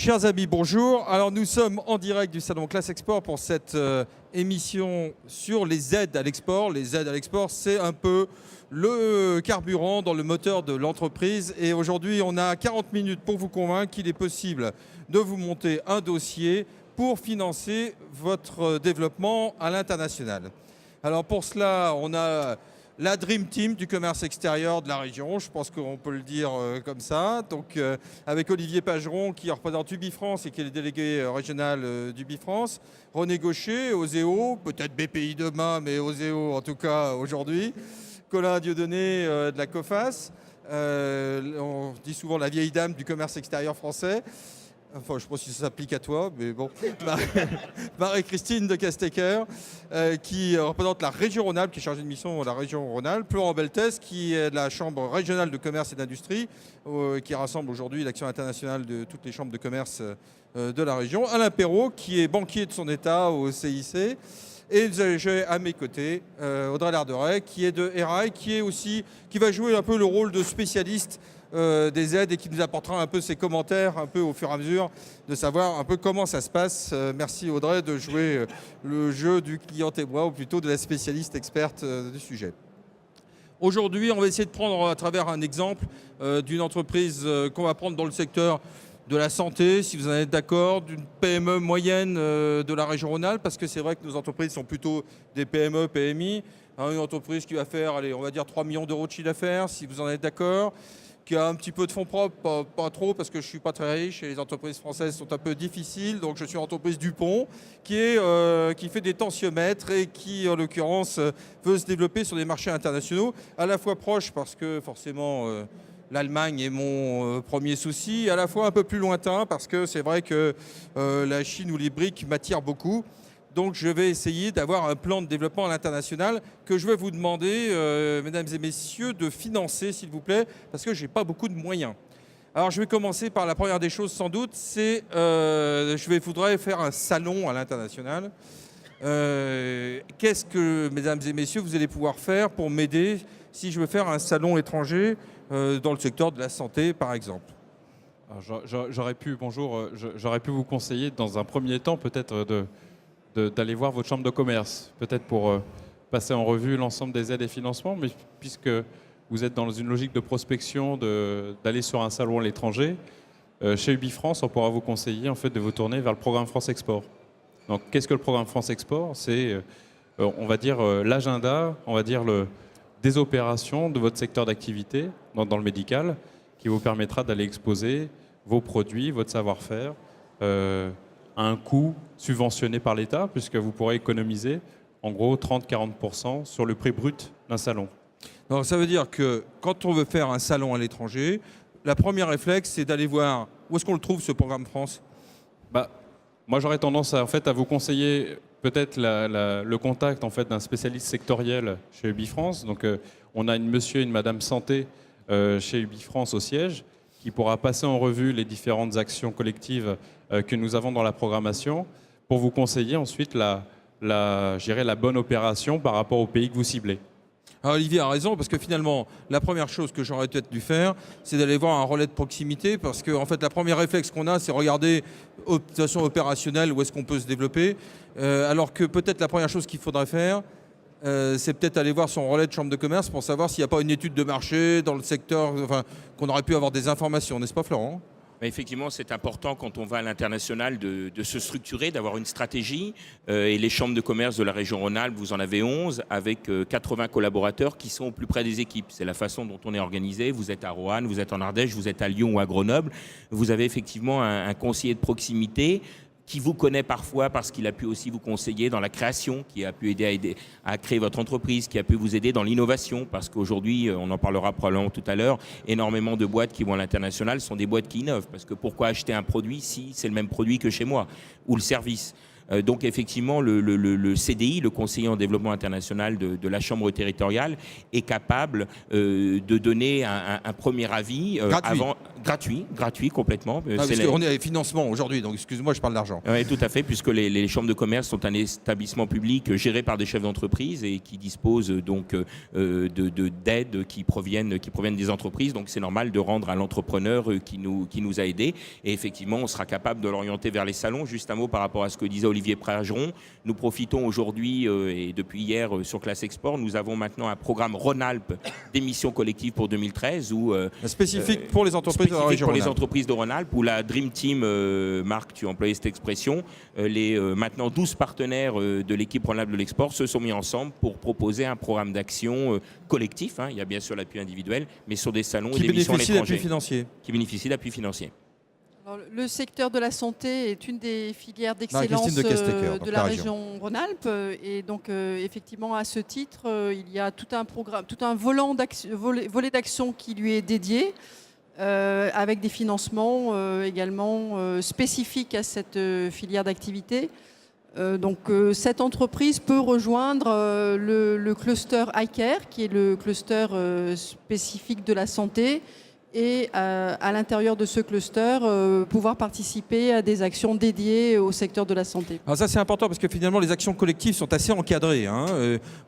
Chers amis, bonjour. Alors nous sommes en direct du Salon Classe Export pour cette émission sur les aides à l'export. Les aides à l'export, c'est un peu le carburant dans le moteur de l'entreprise. Et aujourd'hui, on a 40 minutes pour vous convaincre qu'il est possible de vous monter un dossier pour financer votre développement à l'international. Alors pour cela, on a la Dream Team du commerce extérieur de la région, je pense qu'on peut le dire comme ça. Donc avec Olivier Pageron qui représente Ubifrance et qui est le délégué régional d'Ubifrance, René Gaucher, Oseo, peut-être BPI demain, mais Oseo en tout cas aujourd'hui, Colin Dieudonné de la COFAS, on dit souvent la vieille dame du commerce extérieur français. Enfin, je ne sais pas si ça s'applique à toi, mais bon. Marie-Christine de Castecker, qui représente la région Rhône-Alpes, qui est chargée de mission de la région Rhône-Alpes. Florent Beltès, qui est de la Chambre régionale de commerce et d'industrie, qui rassemble aujourd'hui l'action internationale de toutes les chambres de commerce de la région. Alain Perrault, qui est banquier de son État au CIC. Et j'ai à mes côtés Audrey Larderet, qui est de ERAI, qui va jouer un peu le rôle de spécialiste des aides et qui nous apportera un peu ses commentaires un peu au fur et à mesure de savoir un peu comment ça se passe. Merci Audrey de jouer le jeu du client témoin ou plutôt de la spécialiste experte du sujet. Aujourd'hui, on va essayer de prendre à travers un exemple d'une entreprise qu'on va prendre dans le secteur de la santé, si vous en êtes d'accord, d'une PME moyenne de la région Rhône-Alpes, parce que c'est vrai que nos entreprises sont plutôt des PME, PMI. Une entreprise qui va faire, allez, on va dire 3 millions d'euros de chiffre d'affaires, si vous en êtes d'accord, qui a un petit peu de fonds propres, pas trop, parce que je ne suis pas très riche et les entreprises françaises sont un peu difficiles. Donc je suis entreprise Dupont, qui fait des tensiomètres et qui, en l'occurrence, veut se développer sur des marchés internationaux, à la fois proches, parce que forcément l'Allemagne est mon premier souci, à la fois un peu plus lointain, parce que c'est vrai que la Chine ou les BRICS m'attirent beaucoup. Donc je vais essayer d'avoir un plan de développement à l'international que je vais vous demander, mesdames et messieurs, de financer, s'il vous plaît, parce que je n'ai pas beaucoup de moyens. Alors je vais commencer par la première des choses, sans doute, c'est je voudrais faire un salon à l'international. Qu'est-ce que, mesdames et messieurs, vous allez pouvoir faire pour m'aider si je veux faire un salon étranger dans le secteur de la santé, par exemple? J'aurais pu vous conseiller, dans un premier temps, peut-être d'aller voir votre chambre de commerce, peut-être pour passer en revue l'ensemble des aides et financements, mais puisque vous êtes dans une logique de prospection, d'aller sur un salon à l'étranger, chez Ubifrance, on pourra vous conseiller en fait de vous tourner vers le programme France Export. Donc, qu'est-ce que le programme France Export? C'est, on va dire, l'agenda, on va dire des opérations de votre secteur d'activité dans le médical, qui vous permettra d'aller exposer vos produits, votre savoir-faire, à un coût subventionné par l'État, puisque vous pourrez économiser en gros 30-40% sur le prix brut d'un salon. Donc ça veut dire que quand on veut faire un salon à l'étranger, la première réflexe, c'est d'aller voir où est-ce qu'on le trouve, ce programme France. Moi, j'aurais tendance à vous conseiller peut-être le contact en fait, d'un spécialiste sectoriel chez Ubifrance. Donc, on a monsieur et une madame santé chez Ubifrance au siège, qui pourra passer en revue les différentes actions collectives que nous avons dans la programmation pour vous conseiller ensuite la bonne opération par rapport au pays que vous ciblez. Alors Olivier a raison, parce que finalement, la première chose que j'aurais peut-être dû faire, c'est d'aller voir un relais de proximité, parce que en fait, la première réflexe qu'on a, c'est regarder de façon opérationnelle où est-ce qu'on peut se développer, alors que peut-être la première chose qu'il faudrait faire, c'est peut-être aller voir son relais de chambre de commerce pour savoir s'il n'y a pas une étude de marché dans le secteur, enfin, qu'on aurait pu avoir des informations, n'est-ce pas Florent ? Effectivement, c'est important quand on va à l'international de se structurer, d'avoir une stratégie. Et les chambres de commerce de la région Rhône-Alpes, vous en avez 11 avec 80 collaborateurs qui sont au plus près des équipes. C'est la façon dont on est organisé. Vous êtes à Roanne, vous êtes en Ardèche, vous êtes à Lyon ou à Grenoble. Vous avez effectivement un conseiller de proximité qui vous connaît parfois parce qu'il a pu aussi vous conseiller dans la création, qui a pu aider à créer votre entreprise, qui a pu vous aider dans l'innovation, parce qu'aujourd'hui, on en parlera probablement tout à l'heure, énormément de boîtes qui vont à l'international sont des boîtes qui innovent, parce que pourquoi acheter un produit si c'est le même produit que chez moi, ou le service ? Donc effectivement, le CDI, le conseiller en développement international de la Chambre territoriale, est capable de donner un premier avis gratuit complètement. Parce qu'on est à financement aujourd'hui, donc excuse-moi, je parle d'argent. Oui, tout à fait, puisque les chambres de commerce sont un établissement public géré par des chefs d'entreprise et qui disposent donc d'aides qui proviennent des entreprises. Donc c'est normal de rendre à l'entrepreneur qui nous a aidés. Et effectivement, on sera capable de l'orienter vers les salons. Juste un mot par rapport à ce que disait Olivier Prageron. Nous profitons aujourd'hui et depuis hier sur Classe Export, nous avons maintenant un programme Rhône-Alpes d'émissions collectives pour 2013 où spécifique pour les entreprises de la région pour les entreprises de Rhône-Alpes, où la Dream Team, Marc, tu employais cette expression, les maintenant 12 partenaires de l'équipe Rhône-Alpes de l'export se sont mis ensemble pour proposer un programme d'action collectif. Il y a bien sûr l'appui individuel, mais sur des salons et des missions à l'étranger. Qui bénéficie d'appui financier. Alors, le secteur de la santé est une des filières d'excellence de la région Rhône-Alpes. Et donc, effectivement, à ce titre, il y a tout un volet d'action qui lui est dédié, avec des financements également spécifiques à cette filière d'activité. Donc, cette entreprise peut rejoindre le cluster iCare, qui est le cluster spécifique de la santé, et à l'intérieur de ce cluster, pouvoir participer à des actions dédiées au secteur de la santé. Alors ça c'est important parce que finalement les actions collectives sont assez encadrées.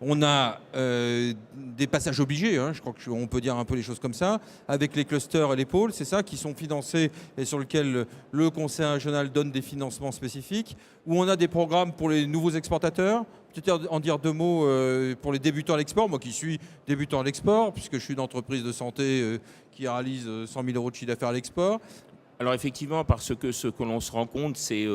On a des passages obligés, je crois qu'on peut dire un peu les choses comme ça, avec les clusters et les pôles, c'est ça, qui sont financés et sur lesquels le conseil régional donne des financements spécifiques, où on a des programmes pour les nouveaux exportateurs. Peut-être en dire deux mots pour les débutants à l'export, moi qui suis débutant à l'export, puisque je suis une entreprise de santé qui réalise 100 000 € de chiffre d'affaires à l'export. Alors effectivement, parce que ce que l'on se rend compte, c'est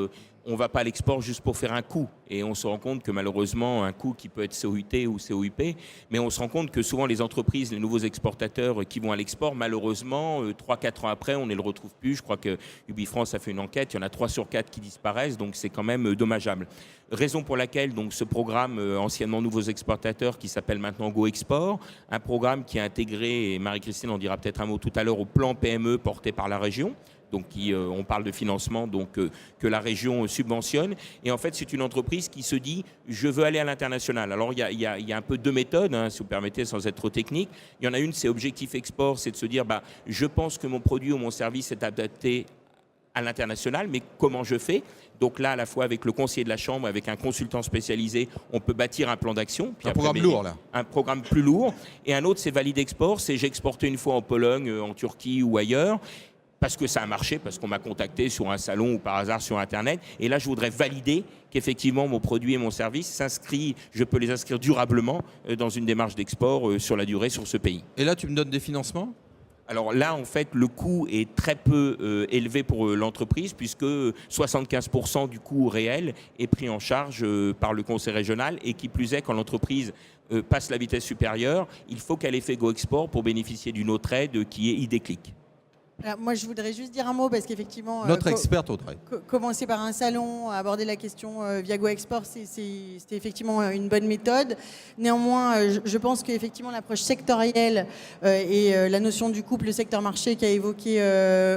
on ne va pas à l'export juste pour faire un coup. Et on se rend compte que malheureusement, un coup qui peut être COUT ou COIP, mais on se rend compte que souvent les entreprises, les nouveaux exportateurs qui vont à l'export, malheureusement, 3-4 ans après, on ne les retrouve plus. Je crois que UbiFrance a fait une enquête, il y en a 3 sur 4 qui disparaissent, donc c'est quand même dommageable. Raison pour laquelle donc, ce programme, anciennement Nouveaux Exportateurs, qui s'appelle maintenant Go Export, un programme qui a intégré, et Marie-Christine en dira peut-être un mot tout à l'heure, au plan PME porté par la région. Donc on parle de financement que la région subventionne. Et en fait, c'est une entreprise qui se dit « je veux aller à l'international ». Alors, il y a un peu deux méthodes, si vous permettez, sans être trop technique. Il y en a une, c'est Objectif Export, c'est de se dire « je pense que mon produit ou mon service est adapté à l'international, mais comment je fais ?» Donc là, à la fois avec le conseiller de la Chambre, avec un consultant spécialisé, on peut bâtir un plan d'action. Un programme lourd, là. Un programme plus lourd. Et un autre, c'est Valide Export, c'est j'ai exporté une fois en Pologne, en Turquie ou ailleurs, parce que ça a marché, parce qu'on m'a contacté sur un salon ou par hasard sur Internet. Et là, je voudrais valider qu'effectivement, mon produit et mon service je peux les inscrire durablement dans une démarche d'export sur la durée sur ce pays. Et là, tu me donnes des financements ? Alors là, en fait, le coût est très peu élevé pour l'entreprise, puisque 75% du coût réel est pris en charge par le conseil régional, et qui plus est, quand l'entreprise passe la vitesse supérieure, il faut qu'elle ait fait Go Export pour bénéficier d'une autre aide qui est IDClick. Alors, moi, je voudrais juste dire un mot parce qu'effectivement, notre experte Audrey. Commencer par un salon, aborder la question via Go Export, c'était effectivement une bonne méthode. Néanmoins, je pense qu'effectivement l'approche sectorielle et la notion du couple secteur-marché qu'a évoqué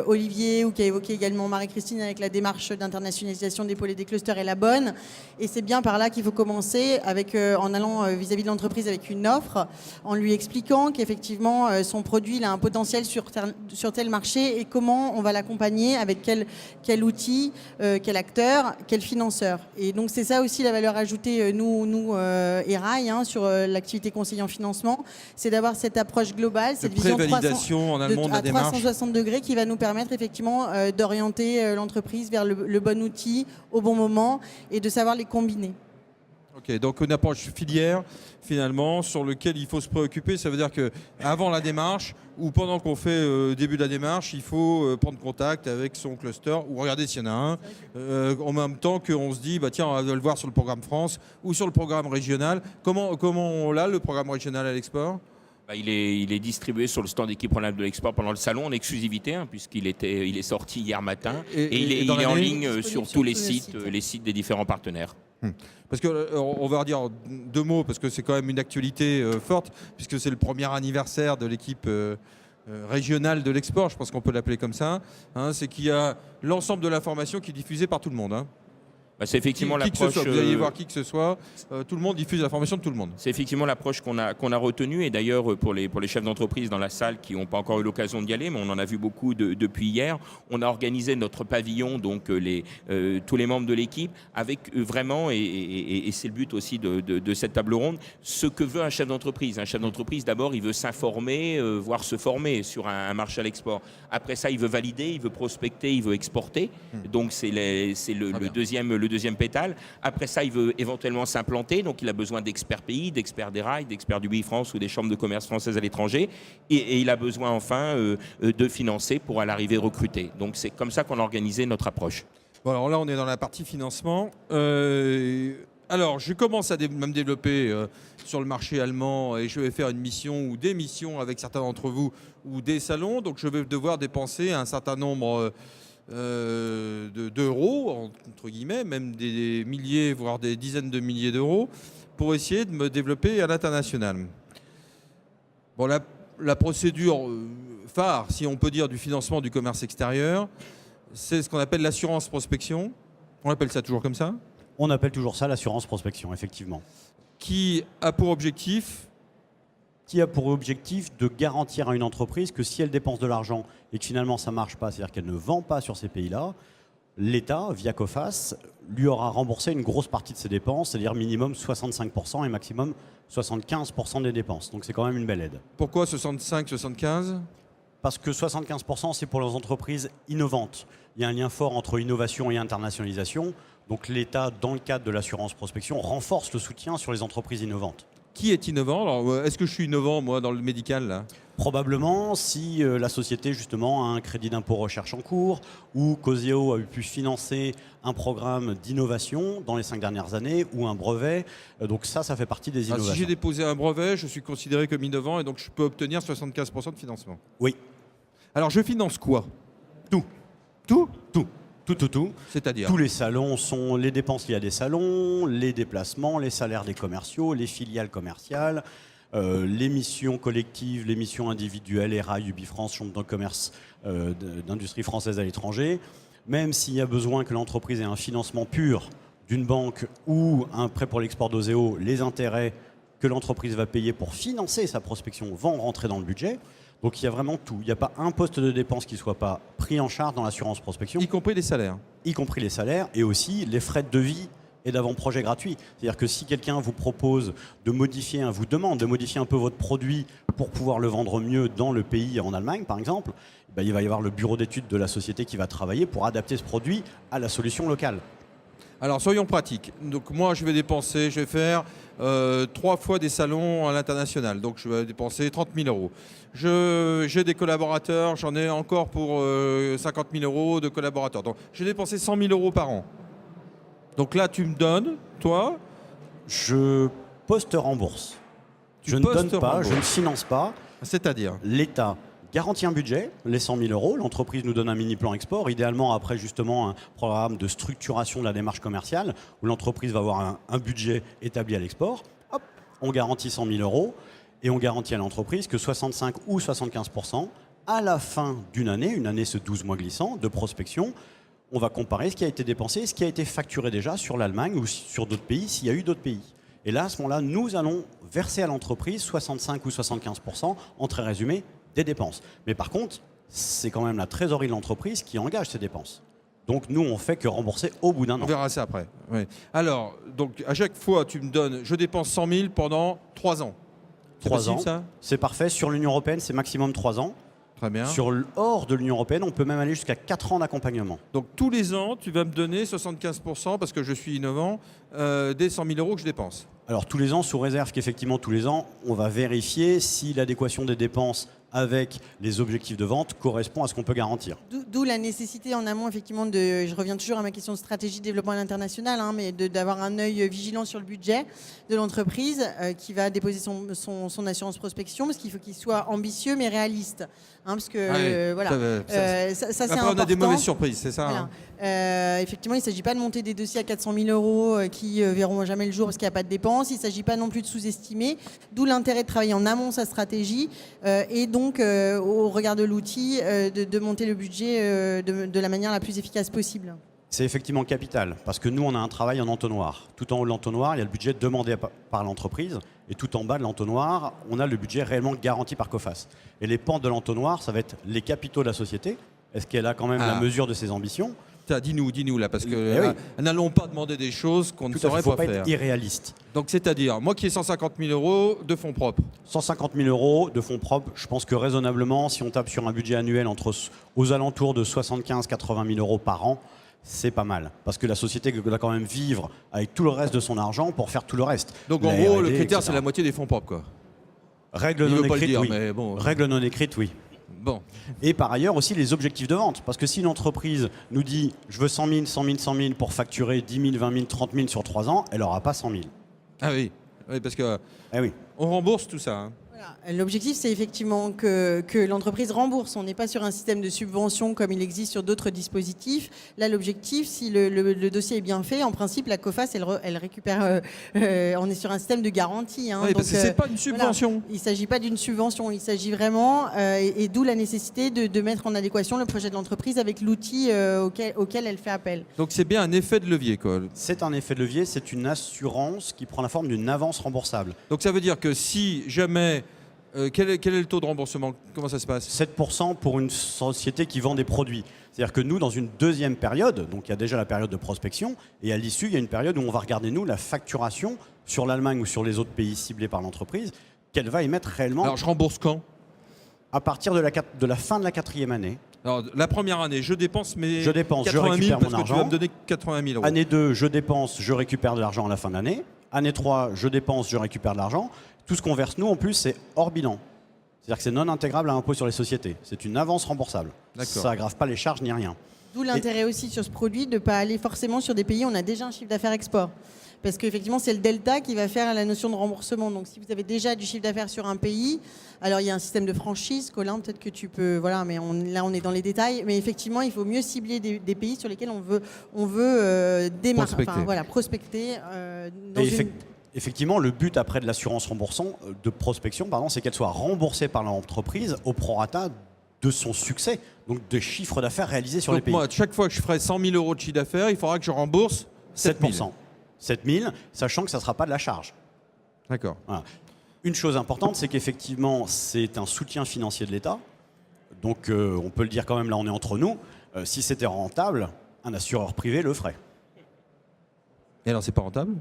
Olivier ou qu'a évoqué également Marie-Christine avec la démarche d'internationalisation des pôles et des clusters est la bonne. Et c'est bien par là qu'il faut commencer, en allant vis-à-vis de l'entreprise avec une offre, en lui expliquant qu'effectivement son produit il a un potentiel sur tel marché, et comment on va l'accompagner, avec quel outil, quel acteur, quel financeur. Et donc c'est ça aussi la valeur ajoutée, nous ERAI, sur l'activité conseiller en financement, c'est d'avoir cette approche globale, cette vision à 360 degrés qui va nous permettre effectivement d'orienter l'entreprise vers le bon outil au bon moment et de savoir les combiner. Ok, donc une approche filière finalement sur lequel il faut se préoccuper. Ça veut dire qu'avant la démarche ou pendant qu'on fait début de la démarche, il faut prendre contact avec son cluster ou regarder s'il y en a un. En même temps qu'on se dit, tiens, on va le voir sur le programme France ou sur le programme régional. Comment on l'a, le programme régional à l'export ? Il est distribué sur le stand équipe Rhône-Alpes de l'export pendant le salon en exclusivité, puisqu'il est sorti hier matin. Et il est en ligne sur tous les sites des différents partenaires. Parce qu'on va redire deux mots, parce que c'est quand même une actualité forte, puisque c'est le premier anniversaire de l'équipe régionale de l'export, je pense qu'on peut l'appeler comme ça. C'est qu'il y a l'ensemble de l'information qui est diffusée par tout le monde. C'est effectivement qui que ce l'approche. soit, vous allez voir qui que ce soit, tout le monde diffuse l'information de tout le monde. C'est effectivement l'approche qu'on a retenue. Et d'ailleurs, pour les chefs d'entreprise dans la salle qui n'ont pas encore eu l'occasion d'y aller, mais on en a vu beaucoup depuis hier, on a organisé notre pavillon, donc tous les membres de l'équipe, avec vraiment, et c'est le but aussi de cette table ronde, ce que veut un chef d'entreprise. Un chef d'entreprise, d'abord, il veut s'informer, voire se former sur un marché à l'export. Après ça, il veut valider, il veut prospecter, il veut exporter. Donc c'est le deuxième pétale. Après ça, il veut éventuellement s'implanter, donc il a besoin d'experts pays, d'experts des rails, d'experts du BI-France ou des chambres de commerce françaises à l'étranger. Et il a besoin enfin de financer pour à l'arrivée recruter. Donc c'est comme ça qu'on a organisé notre approche. Bon, alors là, on est dans la partie financement. Alors, je commence à me développer sur le marché allemand et je vais faire une mission ou des missions avec certains d'entre vous ou des salons. Donc, je vais devoir dépenser un certain nombre d'euros, entre guillemets, même des milliers, voire des dizaines de milliers d'euros, pour essayer de me développer à l'international. Bon, la procédure phare, si on peut dire, du financement du commerce extérieur, c'est ce qu'on appelle l'assurance prospection. On appelle ça toujours comme ça ? On appelle toujours ça l'assurance prospection, effectivement. Qui a pour objectif de garantir à une entreprise que si elle dépense de l'argent et que finalement ça ne marche pas, c'est-à-dire qu'elle ne vend pas sur ces pays-là, l'État, via COFAS, lui aura remboursé une grosse partie de ses dépenses, c'est-à-dire minimum 65% et maximum 75% des dépenses. Donc c'est quand même une belle aide. Pourquoi 65, 75 ? Parce que 75%, c'est pour les entreprises innovantes. Il y a un lien fort entre innovation et internationalisation. Donc l'État, dans le cadre de l'assurance prospection, renforce le soutien sur les entreprises innovantes. Qui est innovant ? Alors, est-ce que je suis innovant, moi, dans le médical là ? Probablement, si la société, justement, a un crédit d'impôt recherche en cours ou Cosio a pu financer un programme d'innovation dans les 5 dernières années ou un brevet. Donc ça fait partie des innovations. Si j'ai déposé un brevet, je suis considéré comme innovant et donc je peux obtenir 75% de financement. Oui. Alors, je finance quoi ? Tout. Tout ? Tout. Tout. C'est-à-dire ? Tous les salons sont les dépenses liées à des salons, les déplacements, les salaires des commerciaux, les filiales commerciales, les missions collectives, les missions individuelles, ERA, UbiFrance, Chambre de commerce d'industrie française à l'étranger. Même s'il y a besoin que l'entreprise ait un financement pur d'une banque ou un prêt pour l'export d'Oseo, les intérêts que l'entreprise va payer pour financer sa prospection vont rentrer dans le budget. Donc il y a vraiment tout. Il n'y a pas un poste de dépense qui ne soit pas pris en charge dans l'assurance prospection. Y compris les salaires. Y compris les salaires et aussi les frais de devis et d'avant-projet gratuits. C'est-à-dire que si quelqu'un vous propose de modifier, vous demande de modifier un peu votre produit pour pouvoir le vendre mieux dans le pays, en Allemagne par exemple, il va y avoir le bureau d'études de la société qui va travailler pour adapter ce produit à la solution locale. Alors soyons pratiques. Donc moi je vais faire 3 fois des salons à l'international. Donc je vais dépenser 30 000 euros. J'ai des collaborateurs, j'en ai encore pour 50 000 euros de collaborateurs. Donc j'ai dépensé 100 000 euros par an. Donc là tu me donnes, toi ? Je poste-rembourse. Je ne donne pas, je ne finance pas. C'est-à-dire ? L'État garantit un budget, les 100 000 euros. L'entreprise nous donne un mini-plan export, idéalement après justement un programme de structuration de la démarche commerciale où l'entreprise va avoir un budget établi à l'export. Hop, on garantit 100 000 euros et on garantit à l'entreprise que 65 ou 75% à la fin d'une année, une année c'est 12 mois glissants de prospection, on va comparer ce qui a été dépensé et ce qui a été facturé déjà sur l'Allemagne ou sur d'autres pays s'il y a eu d'autres pays. Et là, à ce moment-là, nous allons verser à l'entreprise 65 ou 75%, en très résumé, des dépenses. Mais par contre, c'est quand même la trésorerie de l'entreprise qui engage ces dépenses. Donc nous, on fait que rembourser au bout d'un an. On verra ça après. Oui. Alors, donc à chaque fois, tu me donnes, je dépense 100 000 pendant 3 ans. 3 ans, ça ? C'est parfait. Sur l'Union européenne, c'est maximum 3 ans. Très bien. Hors de l'Union européenne, on peut même aller jusqu'à 4 ans d'accompagnement. Donc tous les ans, tu vas me donner 75%, parce que je suis innovant, des 100 000 euros que je dépense. Alors tous les ans, sous réserve qu'effectivement tous les ans, on va vérifier si l'adéquation des dépenses avec les objectifs de vente correspond à ce qu'on peut garantir. D'où la nécessité en amont, effectivement, je reviens toujours à ma question de stratégie de développement à l'international, mais d'avoir un œil vigilant sur le budget de l'entreprise qui va déposer son assurance prospection, parce qu'il faut qu'il soit ambitieux mais réaliste. Parce que voilà, ça c'est important. On a des mauvaises surprises, c'est ça. Voilà. Effectivement, il ne s'agit pas de monter des dossiers à 400 000 euros qui verront jamais le jour parce qu'il n'y a pas de dépenses. Il ne s'agit pas non plus de sous-estimer. D'où l'intérêt de travailler en amont sa stratégie et donc au regard de l'outil de monter le budget de la manière la plus efficace possible. C'est effectivement capital, parce que nous, on a un travail en entonnoir. Tout en haut de l'entonnoir, il y a le budget demandé par l'entreprise, et tout en bas de l'entonnoir, on a le budget réellement garanti par Coface. Et les pentes de l'entonnoir, ça va être les capitaux de la société. Est-ce qu'elle a quand même la mesure de ses ambitions ? Dis-nous là, parce que n'allons pas demander des choses qu'on ne saurait pas faire. Il ne faut pas être irréaliste. Donc c'est-à-dire, moi qui ai 150 000 euros de fonds propres. 150 000 euros de fonds propres, je pense que raisonnablement, si on tape sur un budget annuel aux alentours de 75-80 000 euros par an, c'est pas mal. Parce que la société doit quand même vivre avec tout le reste de son argent pour faire tout le reste. Donc en gros, le critère, c'est la moitié des fonds propres, quoi. Règle non écrite, oui. Règle non écrite, oui. Bon. Et par ailleurs aussi les objectifs de vente. Parce que si une entreprise nous dit je veux 100 000, 100 000, 100 000 pour facturer 10 000, 20 000, 30 000 sur 3 ans, elle n'aura pas 100 000. Ah oui, parce que oui. On rembourse tout ça. Hein. Voilà. L'objectif, c'est effectivement que l'entreprise rembourse. On n'est pas sur un système de subvention comme il existe sur d'autres dispositifs. Là, l'objectif, si le dossier est bien fait, en principe, la Coface, elle récupère. On est sur un système de garantie. Hein, oui, parce que c'est pas une subvention. Voilà. Il ne s'agit pas d'une subvention. Il s'agit vraiment, et d'où la nécessité de mettre en adéquation le projet de l'entreprise avec l'outil auquel elle fait appel. Donc c'est bien un effet de levier, quoi. C'est un effet de levier. C'est une assurance qui prend la forme d'une avance remboursable. Donc ça veut dire que si jamais quel est le taux de remboursement? Comment ça se passe? 7% pour une société qui vend des produits. C'est-à-dire que nous, dans une deuxième période, donc il y a déjà la période de prospection, et à l'issue, il y a une période où on va regarder, nous, la facturation sur l'Allemagne ou sur les autres pays ciblés par l'entreprise, qu'elle va émettre réellement. Alors je rembourse quand? À partir de la fin de la 4e année. Alors, la première année, je dépense mes 80 000 je récupère parce mon que argent. tu vas me donner 80 000 euros. Année 2, je dépense, je récupère de l'argent à la fin de l'année. Année 3, je dépense, je récupère de l'argent. Tout ce qu'on verse, nous, en plus, c'est hors bilan. C'est-à-dire que c'est non intégrable à l'impôt sur les sociétés. C'est une avance remboursable. Ça n'aggrave pas les charges ni rien. D'où l'intérêt aussi sur ce produit de ne pas aller forcément sur des pays où on a déjà un chiffre d'affaires export. Parce qu'effectivement, c'est le delta qui va faire la notion de remboursement. Donc, si vous avez déjà du chiffre d'affaires sur un pays, alors il y a un système de franchise, Colin, peut-être que tu peux... Voilà, mais là, on est dans les détails. Mais effectivement, il faut mieux cibler des pays sur lesquels on veut prospecter. Effectivement, le but après de l'assurance de prospection, c'est qu'elle soit remboursée par l'entreprise au prorata de son succès, donc des chiffres d'affaires réalisés sur les pays. Moi, chaque fois que je ferai 100 000 euros de chiffre d'affaires, il faudra que je rembourse 7%. 7 000, sachant que ça ne sera pas de la charge. D'accord. Voilà. Une chose importante, c'est qu'effectivement, c'est un soutien financier de l'État. Donc, on peut le dire quand même, là, on est entre nous. Si c'était rentable, un assureur privé le ferait. Et alors, c'est pas rentable ?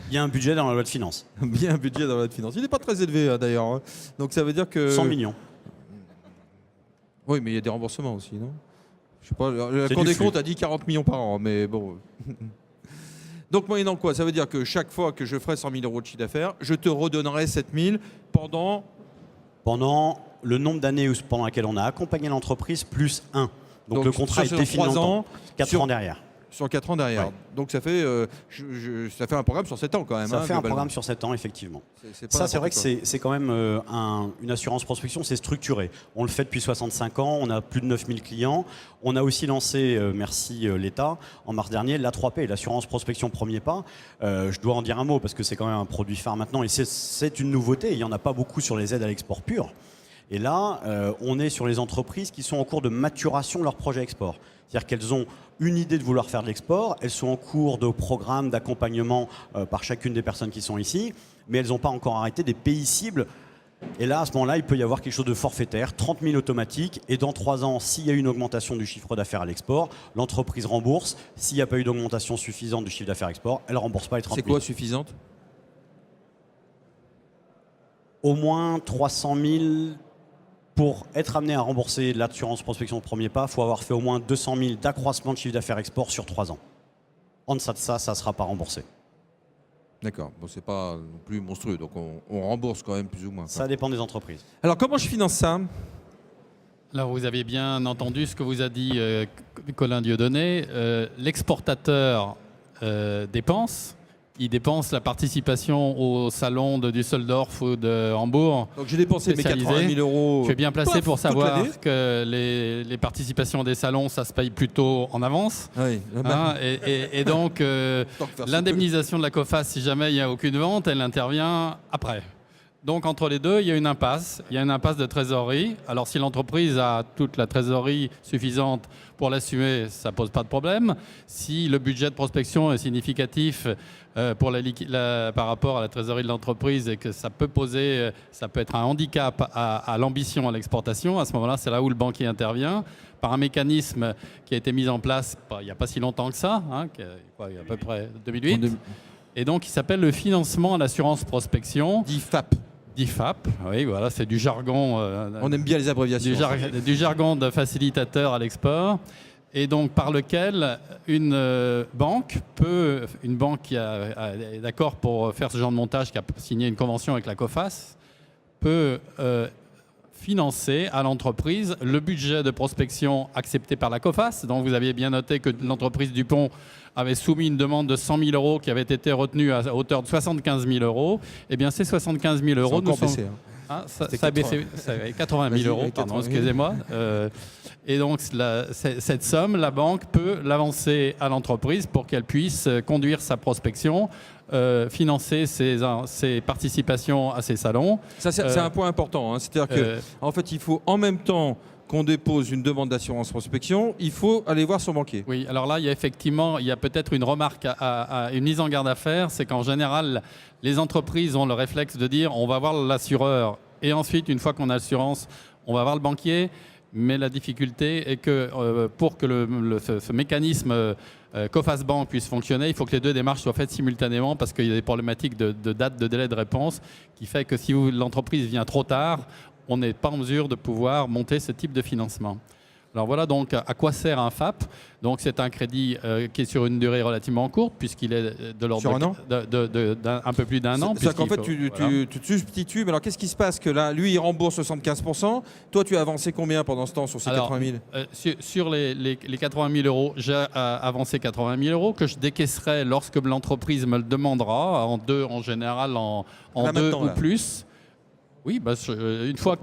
Il y a un budget dans la loi de finances. Il y a un budget dans la loi de finances. Il n'est pas très élevé, d'ailleurs. Hein. Donc, ça veut dire que... 100 millions. Oui, mais il y a des remboursements aussi, non ? Je sais pas, la Cour des comptes a dit 40 millions par an, mais bon. Donc, moyennant quoi? Ça veut dire que chaque fois que je ferai 100 000 euros de chiffre d'affaires, je te redonnerai 7 000 pendant le nombre d'années pendant lesquelles on a accompagné l'entreprise, plus 1. Donc le contrat est défini en 4 ans derrière. Sur 4 ans derrière. Ouais. Donc ça fait, ça fait un programme sur 7 ans quand même. Ça fait un programme sur 7 ans, effectivement. C'est vrai que c'est quand même une assurance prospection, c'est structuré. On le fait depuis 65 ans, on a plus de 9000 clients. On a aussi lancé, merci l'État, en mars dernier, l'A3P, l'assurance prospection premier pas. Je dois en dire un mot parce que c'est quand même un produit phare maintenant et c'est une nouveauté. Il n'y en a pas beaucoup sur les aides à l'export pur. Et là, on est sur les entreprises qui sont en cours de maturation de leur projet export. C'est-à-dire qu'elles ont une idée de vouloir faire de l'export, elles sont en cours de programme d'accompagnement par chacune des personnes qui sont ici, mais elles n'ont pas encore arrêté des pays cibles. Et là, à ce moment-là, il peut y avoir quelque chose de forfaitaire, 30 000 automatiques, et dans 3 ans, s'il y a eu une augmentation du chiffre d'affaires à l'export, l'entreprise rembourse. S'il n'y a pas eu d'augmentation suffisante du chiffre d'affaires export, elle ne rembourse pas les 30 000. C'est quoi suffisante? Au moins 300 000. Pour être amené à rembourser l'assurance prospection au premier pas, il faut avoir fait au moins 200 000 d'accroissement de chiffre d'affaires export sur 3 ans. En deçà de ça, ça ne sera pas remboursé. D'accord. Bon, c'est pas non plus monstrueux, donc on rembourse quand même plus ou moins. Ça dépend des entreprises. Alors, comment je finance ça? Alors, vous avez bien entendu ce que vous a dit Colin Dieudonné. L'exportateur dépense. Il dépense la participation au salon de Düsseldorf ou de Hambourg. Donc j'ai dépensé mes 80 000 euros. Je suis bien placé pour savoir que les participations des salons, ça se paye plutôt en avance. Oui. Et donc, l'indemnisation de la Coface, si jamais il n'y a aucune vente, elle intervient après. Donc entre les deux, il y a une impasse. Il y a une impasse de trésorerie. Alors si l'entreprise a toute la trésorerie suffisante pour l'assumer, ça ne pose pas de problème. Si le budget de prospection est significatif par rapport à la trésorerie de l'entreprise et que ça peut être un handicap à l'ambition à l'exportation, à ce moment-là, c'est là où le banquier intervient par un mécanisme qui a été mis en place il n'y a pas si longtemps que ça, il y a à peu près 2008. Et donc, il s'appelle le financement à l'assurance prospection. Dit FAP. Dit FAP, oui, voilà, c'est du jargon. On aime bien les abréviations. Du jargon de facilitateur à l'export. Et donc, par lequel une banque qui est d'accord pour faire ce genre de montage, qui a signé une convention avec la COFAS, peut financer à l'entreprise le budget de prospection accepté par la COFAS. Donc, vous aviez bien noté que l'entreprise Dupont avait soumis une demande de 100 000 euros qui avait été retenue à hauteur de 75 000 euros. Eh bien, ces 75 000 euros... C'est encore baissé. Ça a baissé, 80 000 euros, pardon, excusez-moi. Et donc, cette somme, la banque peut l'avancer à l'entreprise pour qu'elle puisse conduire sa prospection, financer ses participations à ses salons. Ça, c'est un point important. C'est-à-dire qu'en fait, il faut en même temps qu'on dépose une demande d'assurance prospection, il faut aller voir son banquier. Oui, alors là, il y a peut-être une remarque, une mise en garde à faire, c'est qu'en général, les entreprises ont le réflexe de dire on va voir l'assureur et ensuite, une fois qu'on a l'assurance, on va voir le banquier. Mais la difficulté est que pour que ce mécanisme COFAS Bank puisse fonctionner, il faut que les deux démarches soient faites simultanément parce qu'il y a des problématiques de date, de délai de réponse qui fait que si l'entreprise vient trop tard, on n'est pas en mesure de pouvoir monter ce type de financement. Alors voilà donc à quoi sert un FAP. Donc c'est un crédit qui est sur une durée relativement courte puisqu'il est de l'ordre d'un peu plus d'un an. C'est-à-dire qu'en fait tu te substitues, mais alors qu'est-ce qui se passe que là, lui il rembourse 75%, toi tu as avancé combien pendant ce temps sur ces 80 000 Sur les 80 000 euros, j'ai avancé 80 000 euros que je décaisserai lorsque l'entreprise me le demandera, en général en deux ou plus. Oui, une fois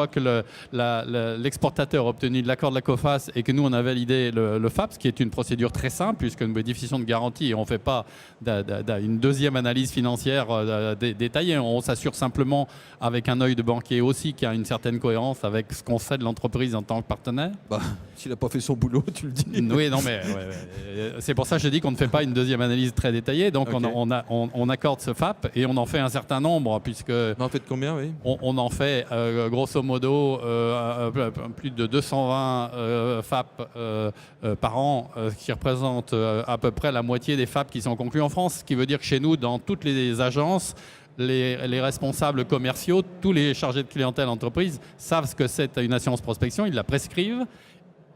que l'exportateur a obtenu l'accord de la COFAS et que nous, on a validé le FAP, ce qui est une procédure très simple, puisqu'une modification de garantie, et on ne fait pas une deuxième analyse financière détaillée. On s'assure simplement, avec un œil de banquier aussi, qu'il y a une certaine cohérence avec ce qu'on fait de l'entreprise en tant que partenaire. S'il n'a pas fait son boulot, tu le dis. Oui, non, mais c'est pour ça que je dis qu'on ne fait pas une deuxième analyse très détaillée. Donc, okay. on accorde ce FAP et on en fait un certain nombre, puisque... On en fait combien, oui? On en fait grosso modo plus de 220 FAP par an, ce qui représente à peu près la moitié des FAP qui sont conclus en France. Ce qui veut dire que chez nous, dans toutes les agences, les responsables commerciaux, tous les chargés de clientèle entreprise savent ce que c'est une assurance prospection, ils la prescrivent,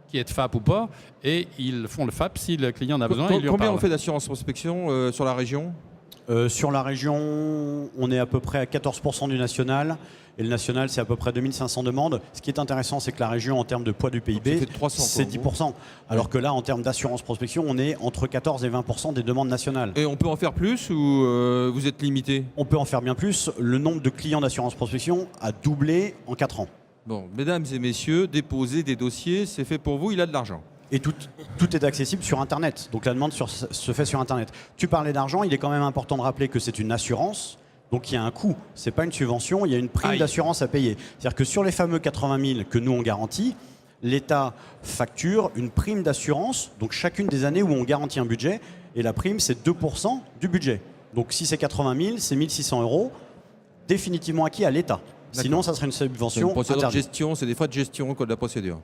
qui est de FAP ou pas, et ils font le FAP si le client en a besoin. Combien on fait d'assurance prospection sur la région? Sur la région, on est à peu près à 14% du national. Et le national, c'est à peu près 2500 demandes. Ce qui est intéressant, c'est que la région, en termes de poids du PIB, c'est 10%. Alors que là, en termes d'assurance prospection, on est entre 14 et 20% des demandes nationales. Et on peut en faire plus ou vous êtes limité? On peut en faire bien plus. Le nombre de clients d'assurance prospection a doublé en 4 ans. Bon, mesdames et messieurs, déposez des dossiers, c'est fait pour vous, il a de l'argent. Et tout est accessible sur Internet. Donc la demande se fait sur Internet. Tu parlais d'argent, il est quand même important de rappeler que c'est une assurance. Donc il y a un coût. Ce n'est pas une subvention, il y a une prime d'assurance à payer. C'est-à-dire que sur les fameux 80 000 que nous on garantit, l'État facture une prime d'assurance, donc chacune des années où on garantit un budget. Et la prime, c'est 2% du budget. Donc si c'est 80 000, c'est 1 600 euros définitivement acquis à l'État. Sinon, ça serait une subvention interdite. De gestion, c'est des frais de gestion au code de la procédure.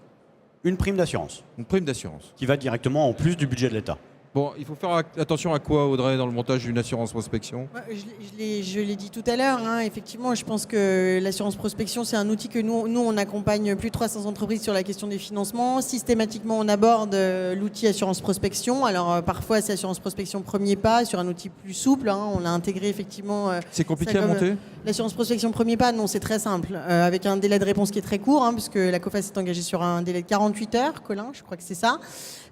Une prime d'assurance. Une prime d'assurance. Qui va directement en plus du budget de l'État. Bon, il faut faire attention à quoi, Audrey, dans le montage d'une assurance prospection? Je l'ai dit tout à l'heure, effectivement, je pense que l'assurance prospection, c'est un outil que nous, on accompagne plus de 300 entreprises sur la question des financements. Systématiquement, on aborde l'outil assurance prospection. Alors, parfois, c'est assurance prospection premier pas, sur un outil plus souple. On a intégré effectivement... c'est compliqué à monter? L'assurance prospection premier pas, non, c'est très simple. Avec un délai de réponse qui est très court, puisque la COFAS est engagée sur un délai de 48 heures, Colin, je crois que c'est ça.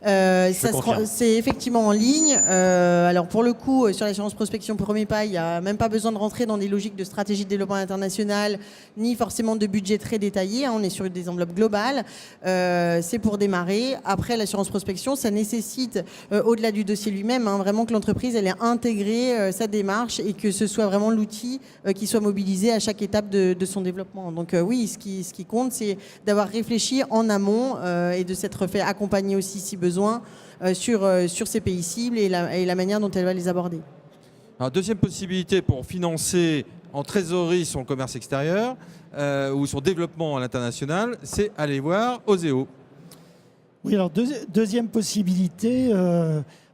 C'est effectivement en ligne. Alors pour le coup, sur l'assurance prospection premier pas, il n'y a même pas besoin de rentrer dans des logiques de stratégie de développement international, ni forcément de budget très détaillé. On est sur des enveloppes globales. C'est pour démarrer. Après, l'assurance prospection, ça nécessite, au-delà du dossier lui-même, vraiment que l'entreprise elle ait intégré sa démarche et que ce soit vraiment l'outil qui soit soit mobilisé à chaque étape de son développement. Donc oui, ce qui compte, c'est d'avoir réfléchi en amont et de s'être fait accompagner aussi, si besoin, sur ces pays cibles et la manière dont elle va les aborder. Alors, deuxième possibilité pour financer en trésorerie son commerce extérieur ou son développement à l'international, c'est aller voir Oseo. Oui, alors deuxième possibilité,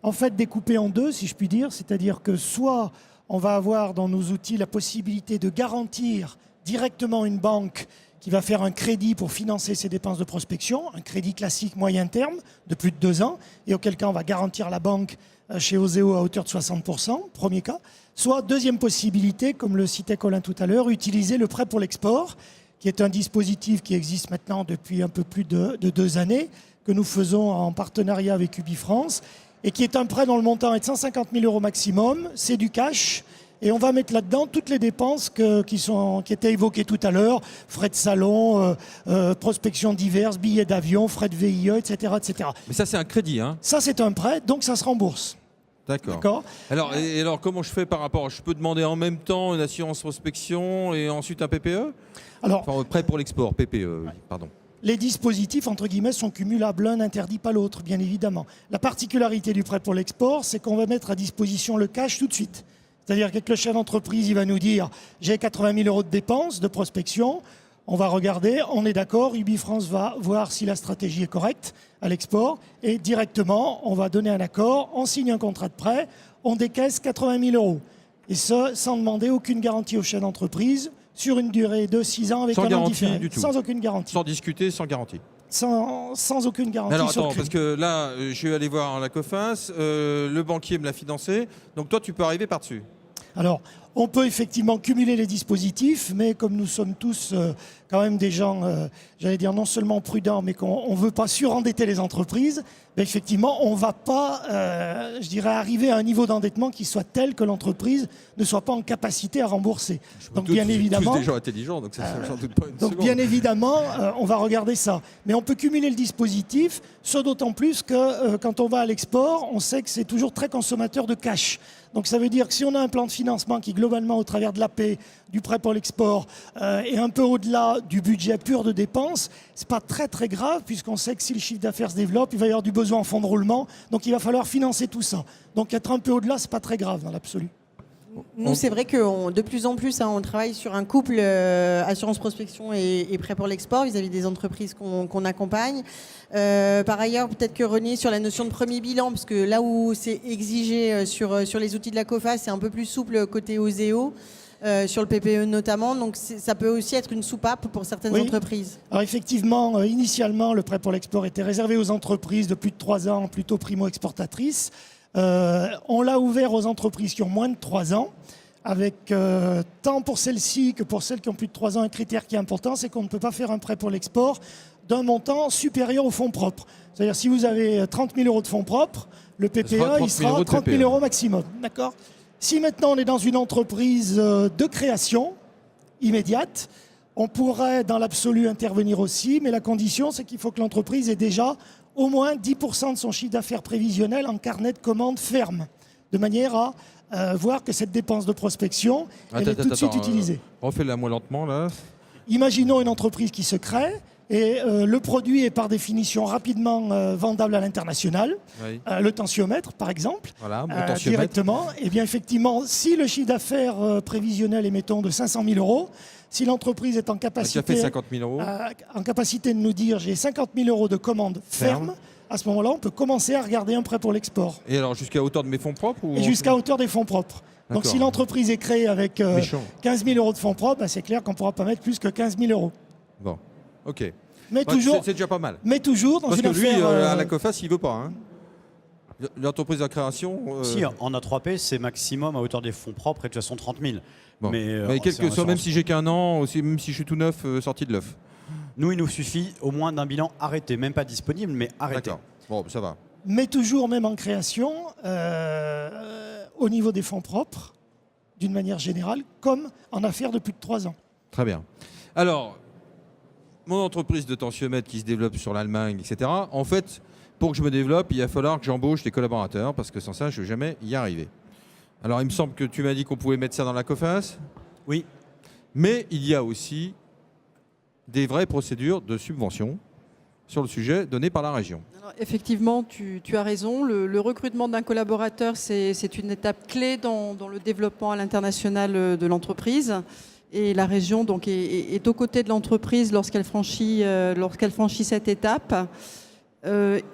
en fait découpée en deux, si je puis dire, c'est-à-dire que soit on va avoir dans nos outils la possibilité de garantir directement une banque qui va faire un crédit pour financer ses dépenses de prospection, un crédit classique moyen terme de plus de 2 ans, et auquel cas on va garantir la banque chez Oseo à hauteur de 60%, premier cas. Soit deuxième possibilité, comme le citait Colin tout à l'heure, utiliser le prêt pour l'export, qui est un dispositif qui existe maintenant depuis un peu plus de 2 années, que nous faisons en partenariat avec UbiFrance, et qui est un prêt dont le montant est de 150 000 € maximum, c'est du cash, et on va mettre là-dedans toutes les dépenses qui étaient évoquées tout à l'heure, frais de salon, prospection diverses, billets d'avion, frais de VIE, etc., etc. Mais ça, c'est un crédit, hein? Ça, c'est un prêt, donc ça se rembourse. D'accord. Alors, comment je fais par rapport? Je peux demander en même temps une assurance prospection et ensuite un PPE? Enfin, prêt pour l'export, PPE, oui, pardon. Les dispositifs, entre guillemets, sont cumulables. L'un n'interdit pas l'autre, bien évidemment. La particularité du prêt pour l'export, c'est qu'on va mettre à disposition le cash tout de suite. C'est-à-dire que le chef d'entreprise, il va nous dire « j'ai 80 000 € de dépenses de prospection ». On va regarder, on est d'accord, UbiFrance va voir si la stratégie est correcte à l'export et directement, on va donner un accord, on signe un contrat de prêt, on décaisse 80 000 €. Et ça, sans demander aucune garantie au chef d'entreprise sur une durée de 6 ans avec un an différé. Du tout. Sans aucune garantie. Sans discuter, sans garantie. Sans aucune garantie. Alors sur attends, le parce que là, je vais aller voir la COFAS, le banquier me l'a financé, donc toi tu peux arriver par-dessus. Alors, on peut effectivement cumuler les dispositifs, mais comme nous sommes tous quand même des gens, j'allais dire non seulement prudents, mais qu'on ne veut pas surendetter les entreprises, ben effectivement, on ne va pas, je dirais, arriver à un niveau d'endettement qui soit tel que l'entreprise ne soit pas en capacité à rembourser. Donc bien évidemment, tous des gens intelligents, donc ça j'en doute pas une donc seconde. bien évidemment, on va regarder ça. Mais on peut cumuler le dispositif, ce d'autant plus que quand on va à l'export, on sait que c'est toujours très consommateur de cash. Donc ça veut dire que si on a un plan de financement qui globalement, au travers de l'AP, du prêt pour l'export, est un peu au-delà du budget pur de dépenses, c'est pas très très grave puisqu'on sait que si le chiffre d'affaires se développe, il va y avoir du besoin en fonds de roulement, donc il va falloir financer tout ça. Donc être un peu au-delà, c'est pas très grave dans l'absolu. Nous, c'est vrai que de plus en plus, on travaille sur un couple assurance prospection et prêt pour l'export vis-à-vis des entreprises qu'on accompagne. Par ailleurs, peut-être que René, sur la notion de premier bilan, parce que là où c'est exigé sur les outils de la COFAS, c'est un peu plus souple côté Oseo, sur le PPE notamment. Donc ça peut aussi être une soupape pour certaines entreprises. Alors effectivement, initialement, le prêt pour l'export était réservé aux entreprises de plus de 3 ans, plutôt primo-exportatrices. On l'a ouvert aux entreprises qui ont moins de 3 ans, avec tant pour celles-ci que pour celles qui ont plus de 3 ans, un critère qui est important, c'est qu'on ne peut pas faire un prêt pour l'export d'un montant supérieur aux fonds propres. C'est-à-dire si vous avez 30 000 € de fonds propres, le PPE, il sera 30 000 € maximum. D'accord ? Si maintenant on est dans une entreprise de création immédiate, on pourrait dans l'absolu intervenir aussi, mais la condition, c'est qu'il faut que l'entreprise ait déjà au moins 10% de son chiffre d'affaires prévisionnel en carnet de commandes ferme, de manière à voir que cette dépense de prospection elle est tout de suite utilisée. Refais-la moi lentement, là. Imaginons une entreprise qui se crée et le produit est par définition rapidement vendable à l'international. Oui. Le tensiomètre, par exemple, voilà, mon tensiomètre. Directement. Et bien effectivement, si le chiffre d'affaires prévisionnel est, mettons, de 500 000 €, si l'entreprise est en capacité, 50 000 €. En capacité de nous dire j'ai 50 000 € de commandes fermes, à ce moment-là, on peut commencer à regarder un prêt pour l'export. Et alors jusqu'à hauteur de mes fonds propres ou... Et jusqu'à hauteur des fonds propres. Donc si l'entreprise est créée avec 15 000 € de fonds propres, c'est clair qu'on ne pourra pas mettre plus que 15 000 €. Bon, ok. Mais toujours, c'est déjà pas mal. Mais toujours dans parce une que affaire... lui, à la COFAS, il ne veut pas. Hein. L'entreprise de création... Si, en A3P, c'est maximum à hauteur des fonds propres et de toute façon 30 000. Bon. Mais quel que soit, même si j'ai qu'un an, aussi, même si je suis tout neuf, sorti de l'œuf. Nous, il nous suffit au moins d'un bilan arrêté, même pas disponible, mais arrêté. D'accord, bon, ça va. Mais toujours, même en création, au niveau des fonds propres, d'une manière générale, comme en affaires de plus de 3 ans. Très bien. Alors, mon entreprise de tensiomètre qui se développe sur l'Allemagne, etc., en fait, pour que je me développe, il va falloir que j'embauche des collaborateurs, parce que sans ça, je ne vais jamais y arriver. Alors, il me semble que tu m'as dit qu'on pouvait mettre ça dans la COFAS. Oui. Mais il y a aussi des vraies procédures de subvention sur le sujet donné par la région. Alors, effectivement, tu as raison. Le recrutement d'un collaborateur, c'est une étape clé dans le développement à l'international de l'entreprise. Et la région donc, est aux côtés de l'entreprise lorsqu'elle franchit cette étape.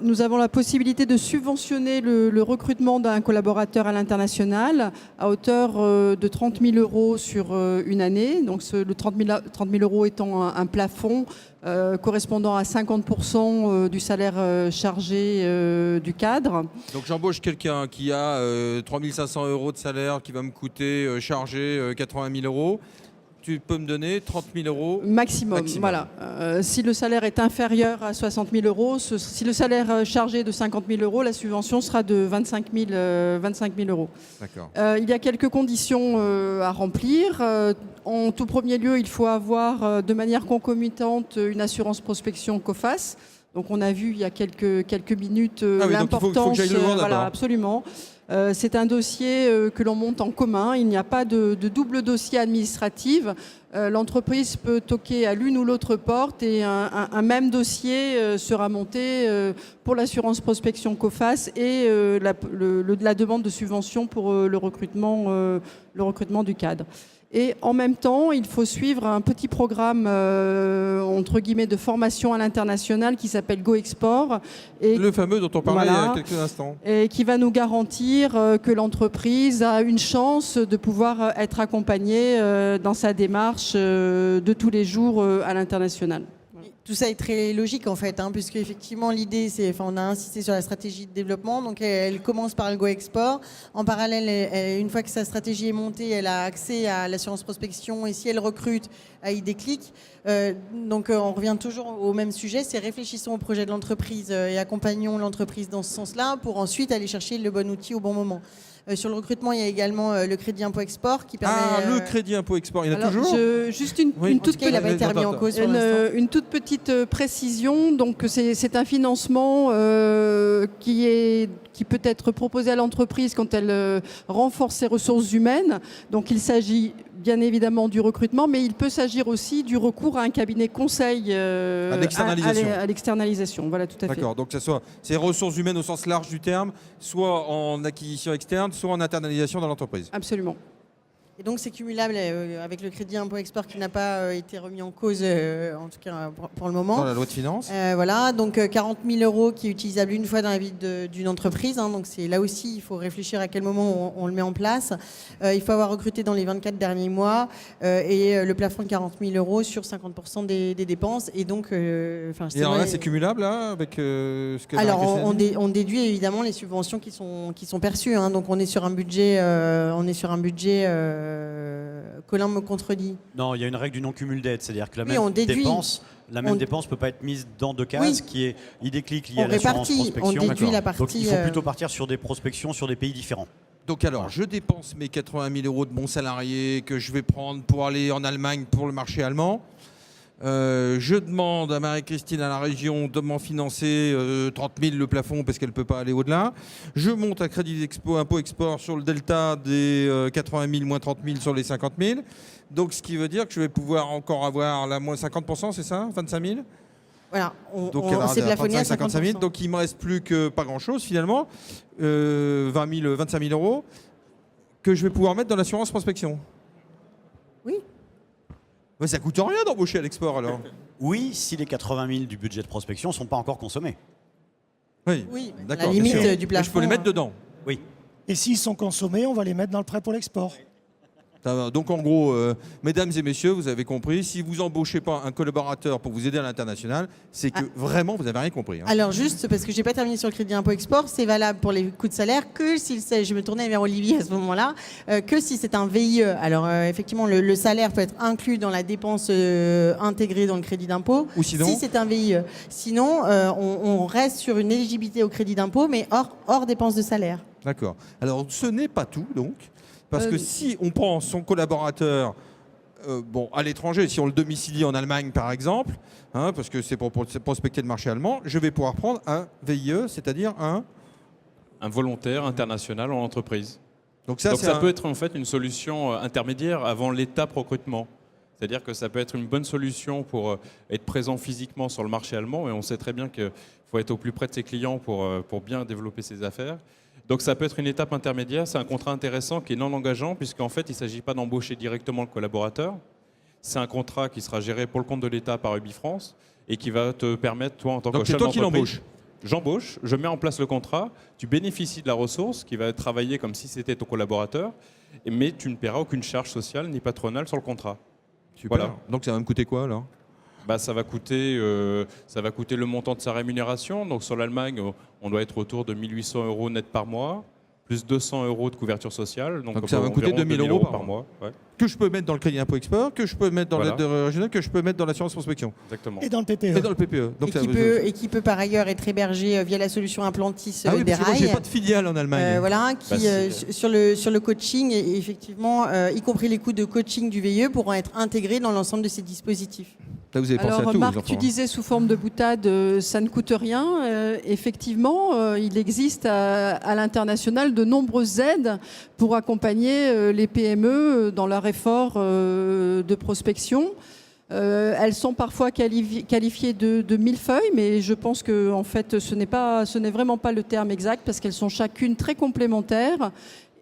Nous avons la possibilité de subventionner le recrutement d'un collaborateur à l'international à hauteur de 30 000 € sur une année. Donc le 30 000 € étant un plafond correspondant à 50% du salaire chargé du cadre. Donc j'embauche quelqu'un qui a 3 500 € de salaire, qui va me coûter chargé 80 000 €. Tu peux me donner 30 000 € maximum. Voilà. Si le salaire est inférieur à 60 000 €, si le salaire chargé est de 50 000 €, la subvention sera de 25 000 €. D'accord. Il y a quelques conditions à remplir. En tout premier lieu, il faut avoir de manière concomitante une assurance prospection COFAS. Donc on a vu il y a quelques minutes l'importance. Donc il faut que j'aille le voir d'abord. Voilà, absolument. C'est un dossier que l'on monte en commun. Il n'y a pas de double dossier administratif. L'entreprise peut toquer à l'une ou l'autre porte et un même dossier sera monté pour l'assurance prospection COFAS et la demande de subvention pour le recrutement du cadre. Et en même temps, il faut suivre un petit programme entre guillemets de formation à l'international qui s'appelle Go Export. Et le fameux dont on parlait il y a quelques instants. Et qui va nous garantir que l'entreprise a une chance de pouvoir être accompagnée dans sa démarche de tous les jours à l'international. Tout ça est très logique en fait, puisque effectivement l'idée, on a insisté sur la stratégie de développement, donc elle commence par le Go Export. En parallèle, une fois que sa stratégie est montée, elle a accès à l'assurance prospection et si elle recrute, à y déclic. Donc on revient toujours au même sujet, c'est réfléchissons au projet de l'entreprise et accompagnons l'entreprise dans ce sens-là pour ensuite aller chercher le bon outil au bon moment. Sur le recrutement, il y a également le crédit impôt export qui permet... le crédit impôt export, il y en a toujours juste une toute il n'a pas été remis en cause pour l'instant. Une toute petite précision. Donc c'est un financement qui peut être proposé à l'entreprise quand elle renforce ses ressources humaines. Donc il s'agit bien évidemment du recrutement, mais il peut s'agir aussi du recours à un cabinet conseil à l'externalisation. À l'externalisation. Voilà, tout à fait. D'accord, donc que ce soit ces ressources humaines au sens large du terme, soit en acquisition externe, soit en internalisation dans l'entreprise. Absolument. Et donc c'est cumulable avec le crédit impôt export qui n'a pas été remis en cause, en tout cas pour le moment. Dans la loi de finances. Voilà, donc 40 000 € qui est utilisable une fois dans la vie d'une entreprise. Donc c'est là aussi, il faut réfléchir à quel moment on le met en place. Il faut avoir recruté dans les 24 derniers mois et le plafond de 40 000 € sur 50% des dépenses. Et donc, et alors là, c'est cumulable là, avec ce que... Alors on déduit évidemment les subventions qui sont perçues. Donc on est sur un budget... Colin me contredit. Non, il y a une règle du non-cumul d'aide, c'est-à-dire que la même dépense ne peut pas être mise dans deux cases, qui est e-déclic lié à l'assurance prospection. On déduit la partie. Donc il faut plutôt partir sur des prospections sur des pays différents. Donc alors, je dépense mes 80 000 € de mon salarié que je vais prendre pour aller en Allemagne pour le marché allemand. Je demande à Marie-Christine, à la région, de m'en financer 30 000 le plafond parce qu'elle ne peut pas aller au-delà. Je monte à crédit impôt export sur le delta des 80 000 moins 30 000 sur les 50 000. Donc ce qui veut dire que je vais pouvoir encore avoir la moins 50%, c'est ça, 25 000 ? Voilà, donc c'est plafonné à 55 000. Donc il ne me reste plus que pas grand-chose finalement, 25 000 € que je vais pouvoir mettre dans l'assurance prospection. Oui. Mais ça coûte rien d'embaucher à l'export alors. Oui, si les 80 000 du budget de prospection ne sont pas encore consommés. Oui, d'accord. La limite du plafond. Je peux les mettre dedans. Oui. Et s'ils sont consommés, on va les mettre dans le prêt pour l'export. Donc en gros, mesdames et messieurs, vous avez compris, si vous embauchez pas un collaborateur pour vous aider à l'international, c'est que vraiment vous n'avez rien compris. Alors juste, parce que j'ai pas terminé sur le crédit impôt export, c'est valable pour les coûts de salaire que si je me tournais vers Olivier à ce moment-là, que si c'est un VIE. Alors effectivement, le salaire peut être inclus dans la dépense intégrée dans le crédit d'impôt. Ou sinon, si c'est un VIE. Sinon, on reste sur une éligibilité au crédit d'impôt, mais hors dépenses de salaire. D'accord. Alors ce n'est pas tout donc. Parce que si on prend son collaborateur à l'étranger, si on le domicilie en Allemagne par exemple, parce que c'est pour prospecter le marché allemand, je vais pouvoir prendre un VIE, c'est-à-dire un volontaire international en entreprise. Donc ça peut être en fait une solution intermédiaire avant l'étape recrutement. C'est-à-dire que ça peut être une bonne solution pour être présent physiquement sur le marché allemand, et on sait très bien qu'il faut être au plus près de ses clients pour bien développer ses affaires. Donc ça peut être une étape intermédiaire, c'est un contrat intéressant qui est non engageant, puisqu'en fait il ne s'agit pas d'embaucher directement le collaborateur. C'est un contrat qui sera géré pour le compte de l'État par UbiFrance et qui va te permettre, toi en tant que chef d'entreprise... Donc c'est toi qui l'embauches? J'embauche, je mets en place le contrat, tu bénéficies de la ressource qui va être travaillée comme si c'était ton collaborateur, mais tu ne paieras aucune charge sociale ni patronale sur le contrat. Super. Voilà. Donc ça va me coûter quoi alors? Ça va coûter le montant de sa rémunération. Donc sur l'Allemagne, on doit être autour de 1 800 € net par mois, plus 200 € de couverture sociale. Donc ça va me coûter 2 000 € par mois. Ouais. Que je peux mettre dans le crédit impôt export, que je peux mettre dans Voilà. l'aide régionale, que je peux mettre dans l'assurance prospection. Exactement. Et dans le PPE. Et dans le PPE. Donc Et qui peut par ailleurs être hébergé via la solution Implantis Ah oui, des parce que moi, j'ai rails. pas de filiale en Allemagne. Voilà, qui sur le coaching, et effectivement, y compris les coûts de coaching du VIE pourront être intégrés dans l'ensemble de ces dispositifs. Là, vous avez pensé Alors à tout, Marc, les enfants, tu disais sous forme de boutade, ça ne coûte rien. Effectivement, il existe à l'international de nombreuses aides pour accompagner les PME dans leur effort de prospection. Elles sont parfois qualifiées de millefeuilles, mais je pense que en fait, ce n'est vraiment pas le terme exact parce qu'elles sont chacune très complémentaires.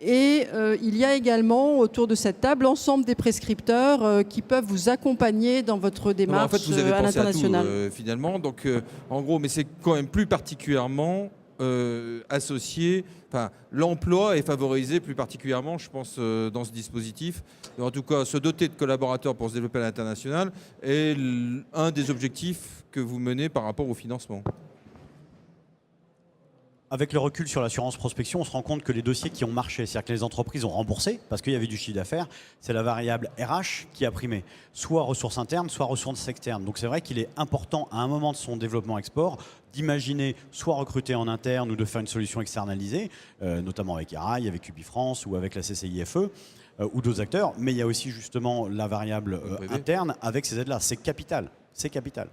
Et il y a également autour de cette table l'ensemble des prescripteurs qui peuvent vous accompagner dans votre démarche en fait, vous avez à pensé à l'international. tout, finalement. Donc, en gros, mais c'est quand même plus particulièrement associé. Enfin, l'emploi est favorisé plus particulièrement, je pense, dans ce dispositif. Et en tout cas, se doter de collaborateurs pour se développer à l'international est un des objectifs que vous menez par rapport au financement. Avec le recul sur l'assurance prospection, on se rend compte que les dossiers qui ont marché, c'est-à-dire que les entreprises ont remboursé parce qu'il y avait du chiffre d'affaires, c'est la variable RH qui a primé, soit ressources internes, soit ressources externes. Donc c'est vrai qu'il est important à un moment de son développement export d'imaginer soit recruter en interne ou de faire une solution externalisée, notamment avec Erail, avec UbiFrance ou avec la CCIFE. Ou d'autres acteurs, mais il y a aussi justement la variable interne avec ces aides-là. C'est capital, c'est capital.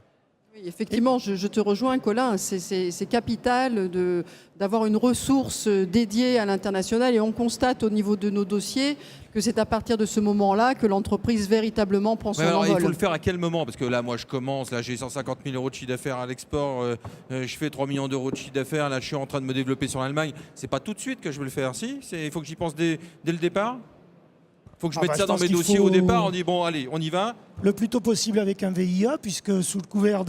Oui, effectivement, je te rejoins, Colin. C'est capital d'avoir une ressource dédiée à l'international et on constate au niveau de nos dossiers que c'est à partir de ce moment-là que l'entreprise véritablement prend son envol. Il faut le faire à quel moment? Parce que là, moi, je commence, là, j'ai 150 000 € de chiffre d'affaires à l'export, je fais 3 millions d'euros de chiffre d'affaires, là, je suis en train de me développer sur l'Allemagne. C'est pas tout de suite que je vais le faire, si? Il faut que j'y pense dès le départ? Il faut que je mette ça dans mes dossiers au départ, on dit bon allez, on y va. Le plus tôt possible avec un VIE, puisque sous le couvert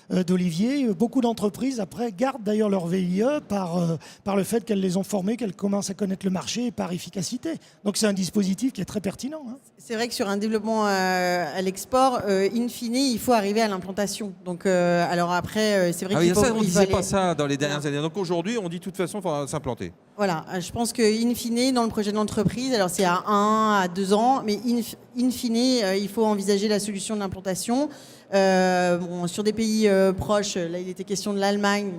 d'Olivier, beaucoup d'entreprises après gardent d'ailleurs leur VIE par le fait qu'elles les ont formées, qu'elles commencent à connaître le marché et par efficacité. Donc c'est un dispositif qui est très pertinent. Hein. C'est vrai que sur un développement à l'export, in fine, il faut arriver à l'implantation. Donc alors après, c'est vrai qu'il faut... on ne disait pas ça dans les dernières années. Donc aujourd'hui, on dit de toute façon qu'il faut s'implanter. Voilà, je pense que in fine, dans le projet de l'entreprise, alors c'est à 1 à 2 ans, mais in fine, il faut envisager la solution de l'implantation. Sur des pays proches, là il était question de l'Allemagne,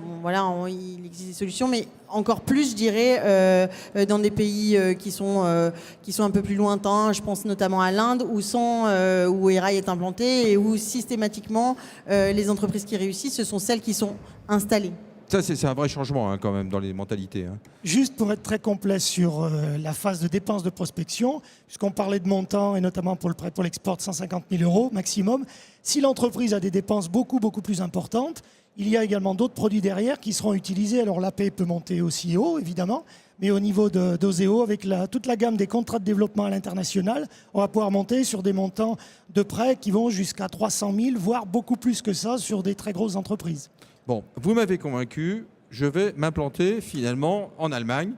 il existe des solutions, mais encore plus, je dirais, dans des pays qui sont un peu plus lointains, je pense notamment à l'Inde, où Erail est implanté et où systématiquement les entreprises qui réussissent, ce sont celles qui sont installées. Ça, c'est un vrai changement quand même dans les mentalités. Juste pour être très complet sur la phase de dépenses de prospection, puisqu'on parlait de montant et notamment pour le prêt pour l'export de 150 000 € maximum, si l'entreprise a des dépenses beaucoup plus importantes, il y a également d'autres produits derrière qui seront utilisés. Alors l'AP peut monter aussi haut, évidemment, mais au niveau d'Oseo, avec toute la gamme des contrats de développement à l'international, on va pouvoir monter sur des montants de prêts qui vont jusqu'à 300 000, voire beaucoup plus que ça sur des très grosses entreprises. Bon, vous m'avez convaincu, je vais m'implanter finalement en Allemagne.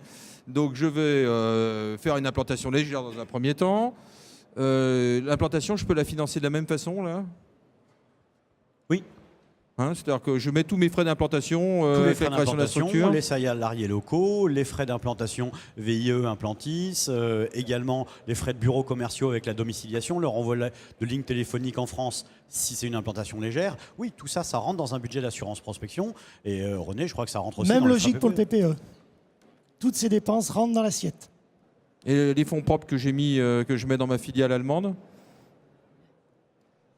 Donc je vais faire une implantation légère dans un premier temps. L'implantation, je peux la financer de la même façon là? Oui. C'est-à-dire que je mets tous mes frais d'implantation, les frais la création de la structure. Les salariés locaux, les frais d'implantation VIE Implantis, également les frais de bureaux commerciaux avec la domiciliation, le renvoi de lignes téléphoniques en France si c'est une implantation légère. Oui, tout ça, ça rentre dans un budget d'assurance prospection. Et René, je crois que ça rentre aussi même dans logique pour le PPE. Toutes ces dépenses rentrent dans l'assiette. Et les fonds propres que j'ai mis, que je mets dans ma filiale allemande?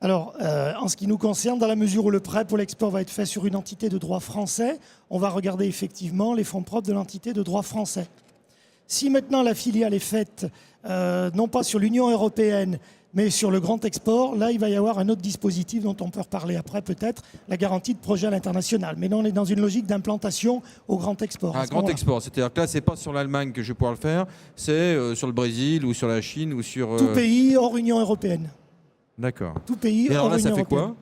Alors, en ce qui nous concerne, dans la mesure où le prêt pour l'export va être fait sur une entité de droit français, on va regarder effectivement les fonds propres de l'entité de droit français. Si maintenant la filiale est faite, non pas sur l'Union européenne, Mais sur le grand export, là, il va y avoir un autre dispositif dont on peut reparler après peut-être, la garantie de projet à l'international. Mais là, on est dans une logique d'implantation au grand export. Un grand export, c'est-à-dire que là, c'est pas sur l'Allemagne que je vais pouvoir le faire, c'est sur le Brésil ou sur la Chine ou sur... Tout pays hors Union européenne. D'accord. Tout pays Et alors hors là, Union ça fait européenne. quoi?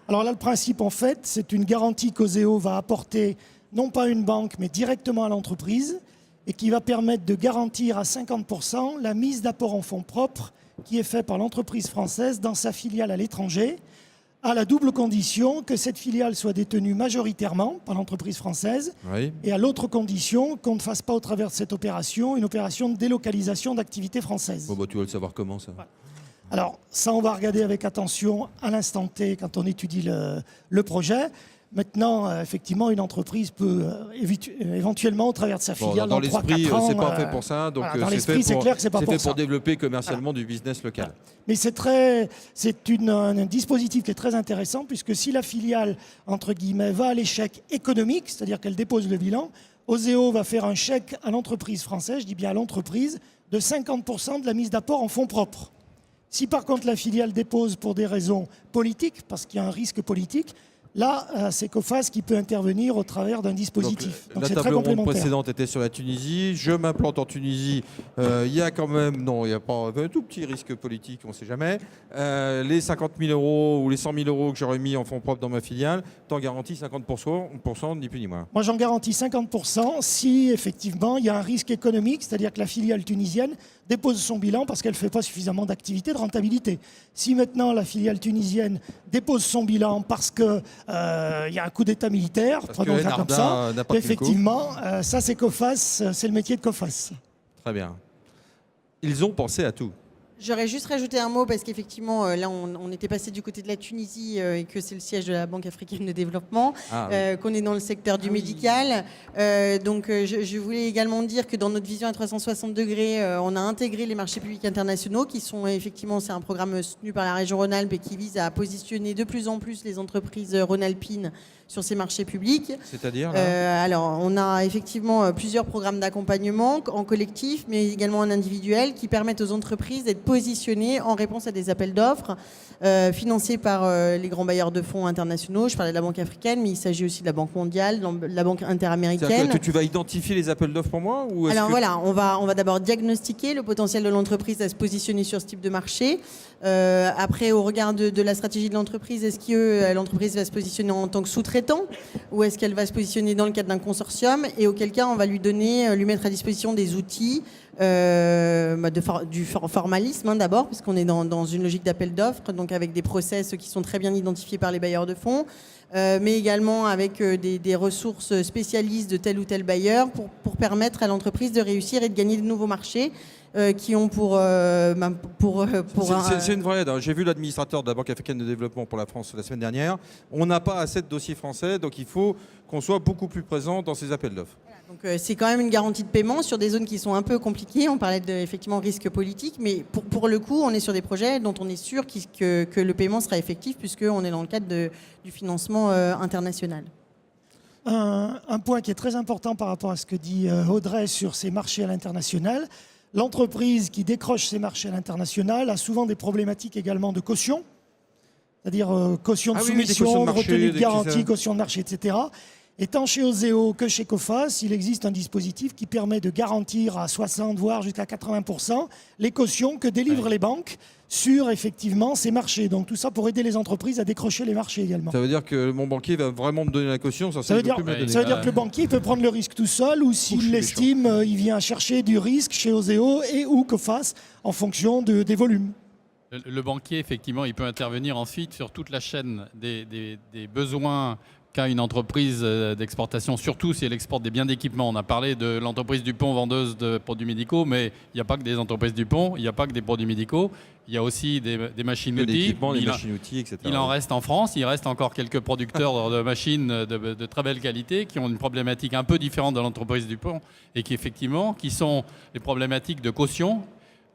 Alors là, le principe, en fait, c'est une garantie qu'Oseo va apporter, non pas à une banque, mais directement à l'entreprise, et qui va permettre de garantir à 50% la mise d'apport en fonds propres qui est fait par l'entreprise française dans sa filiale à l'étranger, à la double condition que cette filiale soit détenue majoritairement par l'entreprise française, Oui. et à l'autre condition qu'on ne fasse pas au travers de cette opération une opération de délocalisation d'activités françaises. Bon, bah, tu vas le savoir comment, ça? Alors ça, on va regarder avec attention à l'instant T quand on étudie le projet. Maintenant, effectivement, une entreprise peut éventuellement, au travers de sa filiale, dans dans 3-4 l'esprit, ans... c'est pas fait pour ça. Donc, voilà, dans l'esprit, c'est clair que c'est pas pour ça. C'est fait pour développer commercialement du business local. Mais c'est un dispositif qui est très intéressant, puisque si la filiale, entre guillemets, va à l'échec économique, c'est-à-dire qu'elle dépose le bilan, Oseo va faire un chèque à l'entreprise française, je dis bien à l'entreprise, de 50% de la mise d'apport en fonds propres. Si par contre la filiale dépose pour des raisons politiques, parce qu'il y a un risque politique, là, c'est Coface qui peut intervenir au travers d'un dispositif. Donc la c'est très table ronde complémentaire. précédente était sur la Tunisie. Je m'implante en Tunisie. Il y a quand même, non, il n'y a pas un tout petit risque politique, on ne sait jamais. Les 50 000 euros ou les 100 000 euros que j'aurais mis en fonds propres dans ma filiale, t'en garantis 50%, ni plus ni moins. Moi, j'en garantis 50% si effectivement il y a un risque économique, c'est-à-dire que la filiale tunisienne dépose son bilan parce qu'elle ne fait pas suffisamment d'activité, de rentabilité. Si maintenant la filiale tunisienne dépose son bilan parce qu'il y a un coup d'État militaire, prenons ça comme ça, effectivement, ça c'est Coface, c'est le métier de Coface. Très bien. Ils ont pensé à tout. J'aurais juste rajouté un mot parce qu'effectivement, là, on était passé du côté de la Tunisie et que c'est le siège de la Banque africaine de développement, qu'on est dans le secteur du médical. Donc, je voulais également dire que dans notre vision à 360 degrés, on a intégré les marchés publics internationaux qui sont effectivement, c'est un programme soutenu par la région Rhône-Alpes et qui vise à positionner de plus en plus les entreprises rhône-alpines sur ces marchés publics. C'est-à-dire alors, on a effectivement plusieurs programmes d'accompagnement en collectif, mais également en individuel, qui permettent aux entreprises d'être positionnées en réponse à des appels d'offres financés par les grands bailleurs de fonds internationaux. Je parlais de la Banque africaine, mais il s'agit aussi de la Banque mondiale, de la Banque interaméricaine. Que tu vas identifier les appels d'offres pour moi ou Alors voilà, on va d'abord diagnostiquer le potentiel de l'entreprise à se positionner sur ce type de marché. Après, au regard de la stratégie de l'entreprise, est-ce que l'entreprise va se positionner en tant que sous-traitant ou est-ce qu'elle va se positionner dans le cadre d'un consortium, et auquel cas on va lui mettre à disposition des outils du formalisme d'abord, puisqu'on est dans une logique d'appel d'offres, donc avec des process qui sont très bien identifiés par les bailleurs de fonds, mais également avec des ressources spécialistes de tel ou tel bailleur pour permettre à l'entreprise de réussir et de gagner de nouveaux marchés qui ont C'est une vraie aide. J'ai vu l'administrateur de la Banque africaine de développement pour la France la semaine dernière. On n'a pas assez de dossiers français, donc il faut qu'on soit beaucoup plus présent dans ces appels d'offres. Donc c'est quand même une garantie de paiement sur des zones qui sont un peu compliquées. On parlait effectivement risque politique, mais pour le coup, on est sur des projets dont on est sûr que le paiement sera effectif puisqu'on est dans le cadre du financement international. Un point qui est très important par rapport à ce que dit Audrey sur ces marchés à l'international. L'entreprise qui décroche ces marchés à l'international a souvent des problématiques également de caution, c'est-à-dire caution de soumission, de retenue de garantie, caution de marché, etc. Et tant chez Oseo que chez Coface, il existe un dispositif qui permet de garantir à 60 voire jusqu'à 80% les cautions que délivrent les banques sur effectivement ces marchés. Donc tout ça pour aider les entreprises à décrocher les marchés également. Ça veut dire que mon banquier va vraiment me donner la caution, ça veut dire que le banquier peut prendre le risque tout seul, ou s'il l'estime, il vient chercher du risque chez Oseo et ou Coface en fonction des volumes. Le banquier, effectivement, il peut intervenir ensuite sur toute la chaîne des besoins qu'a une entreprise d'exportation, surtout si elle exporte des biens d'équipement. On a parlé de l'entreprise Dupont, vendeuse de produits médicaux, mais il n'y a pas que des entreprises Dupont, il n'y a pas que des produits médicaux, il y a aussi des machines-outils. Des machines-outils, etc. Il en reste en France, il reste encore quelques producteurs de machines de très belle qualité qui ont une problématique un peu différente de l'entreprise Dupont et qui sont les problématiques de caution.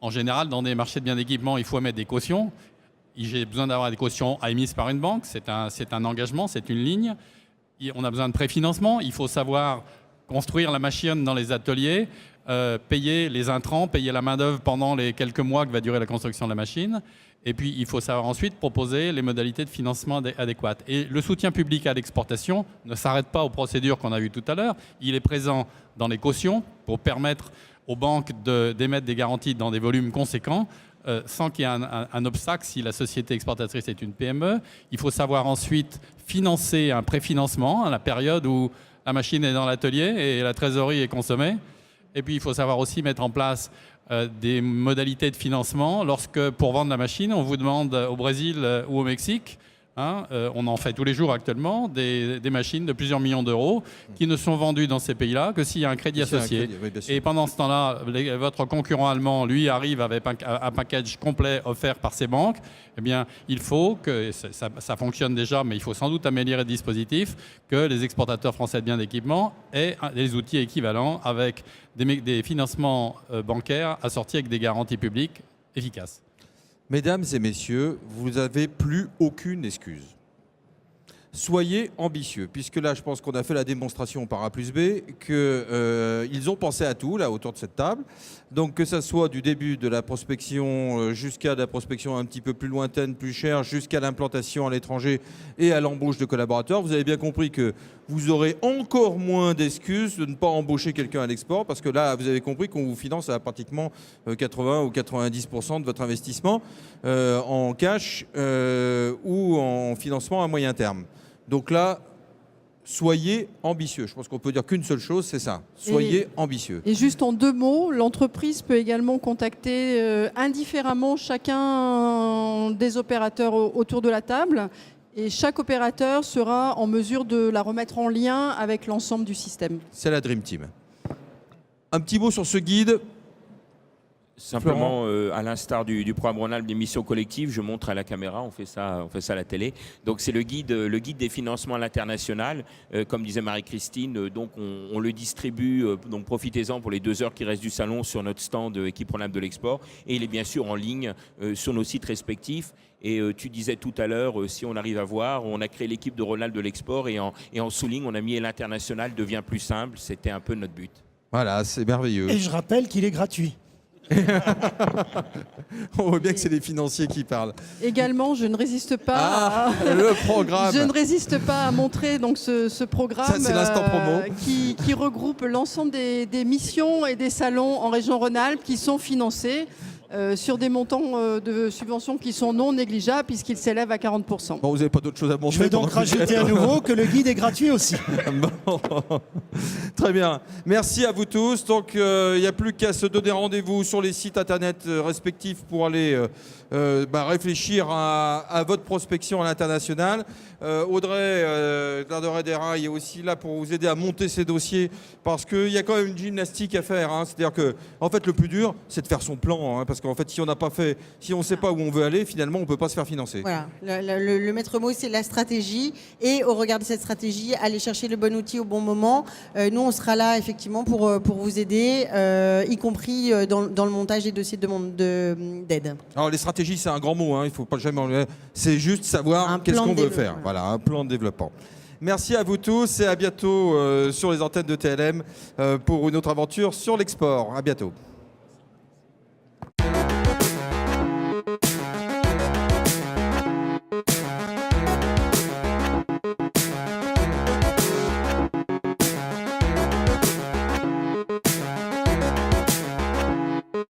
En général, dans des marchés de biens d'équipement, il faut mettre des cautions. J'ai besoin d'avoir des cautions émises par une banque, c'est un engagement, c'est une ligne. On a besoin de préfinancement, il faut savoir construire la machine dans les ateliers, payer les intrants, payer la main-d'œuvre pendant les quelques mois que va durer la construction de la machine. Et puis, il faut savoir ensuite proposer les modalités de financement adéquates. Et le soutien public à l'exportation ne s'arrête pas aux procédures qu'on a vues tout à l'heure. Il est présent dans les cautions pour permettre aux banques d'émettre des garanties dans des volumes conséquents, sans qu'il y ait un obstacle si la société exportatrice est une PME. Il faut savoir ensuite financer un préfinancement à la période où la machine est dans l'atelier et la trésorerie est consommée. Et puis, il faut savoir aussi mettre en place des modalités de financement. Lorsque, pour vendre la machine, on vous demande au Brésil ou au Mexique, on en fait tous les jours actuellement, des machines de plusieurs millions d'euros qui ne sont vendues dans ces pays-là que s'il y a un crédit associé. Et pendant ce temps-là, votre concurrent allemand, lui, arrive avec un package complet offert par ses banques. Eh bien, il faut que, ça fonctionne déjà, mais il faut sans doute améliorer le dispositif, que les exportateurs français de biens d'équipement aient des outils équivalents avec des financements bancaires assortis avec des garanties publiques efficaces. Mesdames et messieurs, vous n'avez plus aucune excuse. Soyez ambitieux, puisque là, je pense qu'on a fait la démonstration par A plus B qu'ils ont pensé à tout, là, autour de cette table. Donc, que ça soit du début de la prospection jusqu'à la prospection un petit peu plus lointaine, plus chère, jusqu'à l'implantation à l'étranger et à l'embauche de collaborateurs, vous avez bien compris que vous aurez encore moins d'excuses de ne pas embaucher quelqu'un à l'export, parce que là, vous avez compris qu'on vous finance à pratiquement 80 ou 90% de votre investissement en cash ou en financement à moyen terme. Donc là, soyez ambitieux. Je pense qu'on peut dire qu'une seule chose, c'est ça. Soyez ambitieux. Et juste en 2 mots, l'entreprise peut également contacter indifféremment chacun des opérateurs autour de la table. Et chaque opérateur sera en mesure de la remettre en lien avec l'ensemble du système. C'est la Dream Team. Un petit mot sur ce guide. Simplement, à l'instar du programme Rhône-Alpes des missions collectives, je montre à la caméra, on fait ça à la télé. Donc c'est le guide des financements à l'international. Comme disait Marie-Christine, donc on le distribue. Donc profitez-en pour les 2 heures qui restent du salon sur notre stand équipe Rhône-Alpes de l'export. Et il est bien sûr en ligne sur nos sites respectifs. Et tu disais tout à l'heure, si on arrive à voir, on a créé l'équipe de Rhône-Alpes de l'export et en sous-ligne, on a mis l'international devient plus simple. C'était un peu notre but. Voilà, c'est merveilleux. Et je rappelle qu'il est gratuit. On voit bien que c'est les financiers qui parlent. Également, je ne résiste pas le programme. Je ne résiste pas à montrer donc ce programme. Ça, c'est l'instant promo. Qui regroupe l'ensemble des missions et des salons en région Rhône-Alpes qui sont financés sur des montants de subventions qui sont non négligeables puisqu'ils s'élèvent à 40%. Bon, vous n'avez pas d'autre chose à montrer. Je vais donc rajouter à nouveau que le guide est gratuit aussi. Bon. Très bien. Merci à vous tous. Donc, il n'y a plus qu'à se donner rendez-vous sur les sites internet respectifs pour aller réfléchir à votre prospection à l'international. Audrey Glarderet-Derail est aussi là pour vous aider à monter ces dossiers parce qu'il y a quand même une gymnastique à faire. C'est-à-dire que, en fait, le plus dur, c'est de faire son plan. Parce qu'en fait, si on ne sait pas où on veut aller, finalement, on ne peut pas se faire financer. Voilà. Le maître mot, c'est la stratégie. Et au regard de cette stratégie, aller chercher le bon outil au bon moment. Nous, on sera là, effectivement, pour vous aider, y compris dans le montage des dossiers d'aide. Alors, les stratégies, c'est un grand mot. Il ne faut pas jamais enlever. C'est juste savoir qu'est-ce qu'on veut faire. Voilà, un plan de développement. Merci à vous tous et à bientôt sur les antennes de TLM pour une autre aventure sur l'export. À bientôt.